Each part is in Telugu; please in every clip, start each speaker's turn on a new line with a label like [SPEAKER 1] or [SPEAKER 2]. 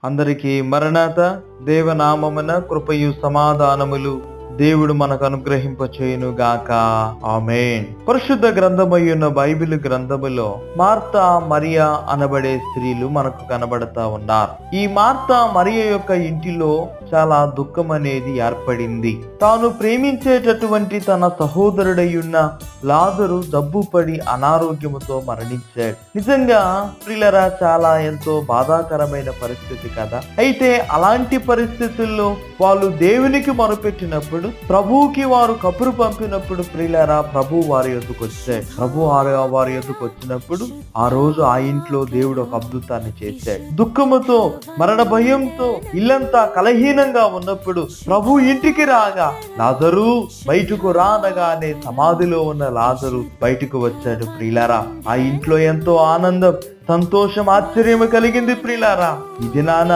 [SPEAKER 1] అందరికీ మరణాత దేవనామమున కృపయు సమాధానములు దేవుడు మనకు అనుగ్రహింపచేయును గాక. ఆమేన్. పరిశుద్ధ గ్రంథమయ్యున్న బైబిల్ గ్రంథములో మార్తా మరియా అనబడే స్త్రీలు మనకు కనబడతా ఉన్నారు. ఈ మార్తా మరియా యొక్క ఇంటిలో చాలా దుఃఖం అనేది ఏర్పడింది. తాను ప్రేమించేటటువంటి తన సహోదరుడయ్యున్న లాజరు జబ్బుపడి అనారోగ్యముతో మరణించాడు. నిజంగా ప్రియులరా చాలా ఎంతో బాధాకరమైన పరిస్థితి కదా. అయితే అలాంటి పరిస్థితుల్లో వాళ్ళు దేవునికి మొరపెట్టినప్పుడు, ప్రభువుకి వారు కబురు పంపినప్పుడు ప్రియులారా ప్రభు వారి యొద్దకు వచ్చాడు. ప్రభు వారి యొద్దకు వచ్చినప్పుడు ఆ రోజు ఆ ఇంట్లో దేవుడు ఒక అద్భుతాన్ని చేశాడు. దుఃఖముతో మరణ భయంతో ఇల్లంతా కలహీనంగా ఉన్నప్పుడు ప్రభు ఇంటికి రాగా లాజరు బయటకు రానగానే సమాధిలో ఉన్న లాజరు బయటకు వచ్చాడు. ప్రియులారా ఆ ఇంట్లో ఎంతో ఆనందం, సంతోషం, ఆశ్చర్యం కలిగింది. ప్రియులారా ఈ దినాన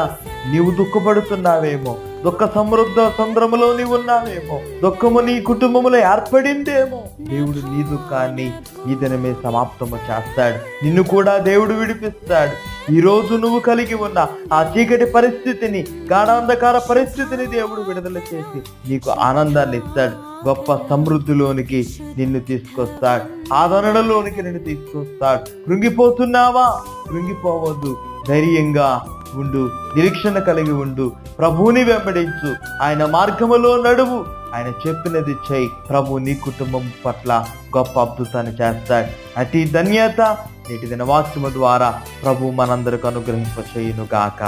[SPEAKER 1] నీవు దుఃఖపడుతున్నావేమో, దుఃఖ సమృద్ధ సంద్రములో నీవు ఉన్నావేమో, దుఃఖము నీ కుటుంబములో ఏర్పడిందేమో, దేవుడు నీ దుఃఖాన్ని ఈ దినమే సమాప్తము చేస్తాడు. నిన్ను కూడా దేవుడు విడిపిస్తాడు. ఈ రోజు నువ్వు కలిగి ఉన్న ఆ చీకటి పరిస్థితిని, గాఢాంధకార పరిస్థితిని దేవుడు విడుదల చేసి నీకు ఆనందాన్ని ఇస్తాడు. గొప్ప సమృద్ధిలోనికి నిన్ను తీసుకొస్తాడు. ఆదరణలోనికి నిన్ను తీసుకొస్తాడు. కృంగిపోతున్నావా? కృంగిపోవద్దు. ధైర్యంగా ఉండు, నిరీక్షణ కలిగి ఉండు, ప్రభువుని వెంబడించు, ఆయన మార్గములో నడువు, ఆయన చెప్పినది చెయ్యి. ప్రభు నీ కుటుంబం పట్ల గొప్ప అద్భుతాన్ని చేస్తాడు. అతి ధన్యత నేటి దిన వాక్యము ద్వారా ప్రభు మనందరికి అనుగ్రహింపచేయును గాక.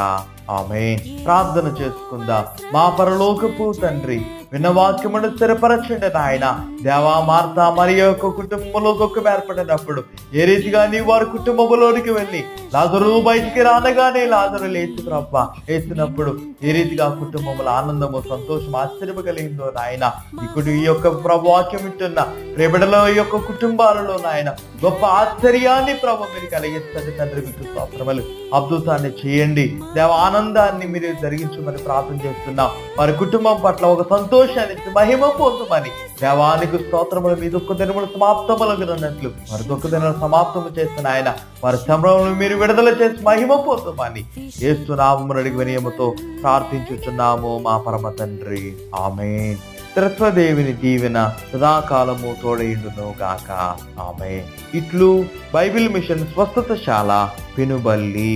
[SPEAKER 1] ఆమేన్. ప్రార్థన చేసుకుందాం. మా పరలోకపు తండ్రి, విన్న వాక్యమును స్థిరపరచండి నాయన. దేవా మార్తా మరియా యొక్క కుటుంబంలో దుఃఖం ఏర్పడినప్పుడు ఏ రీతిగా నీ వారి కుటుంబంలోనికి వెళ్ళి లాజరు బయటికి రానగానే లాజరు లేచి ప్రభా వేసినప్పుడు ఏ రీతిగా కుటుంబంలో ఆనందము, సంతోషం, ఆశ్చర్యం కలిగిందో నాయన, ఇప్పుడు ఈ యొక్క ప్రభు వాక్యం వింటున్న ప్రేమిడల యొక్క కుటుంబాలలో నాయన గొప్ప ఆశ్చర్యాన్ని ప్రభు మీరు కలిగిస్తుంది తండ్రి. మీకు స్తోత్రములు. అద్భుతాన్ని చేయండి దేవ. ఆనందాన్ని మీరు జరిగించమని ప్రార్థన చేస్తున్నాం. వారి కుటుంబం పట్ల ఒక సంతోషాన్ని మహిమ పొందమని దేవానికి స్తోత్రములు. మీ దుఃఖ దినములు సమాప్తములగినట్లు వారి దుఃఖ దినములు సమాప్తము చేసిన ఆయన వారి శ్రమలను మీరు విడుదల చేసి మహిమ పొందమని యేసు నామమున అడిగి వినయముతో ప్రార్థించుచున్నాము మా పరమ తండ్రి. ఆమేన్. త్రిత్వదేవిని దీవెన సదాకాలము తోడైండును గాక. ఆమేన్. ఇట్లు బైబిల్ మిషన్ స్వస్థతశాల పెనుబల్లి.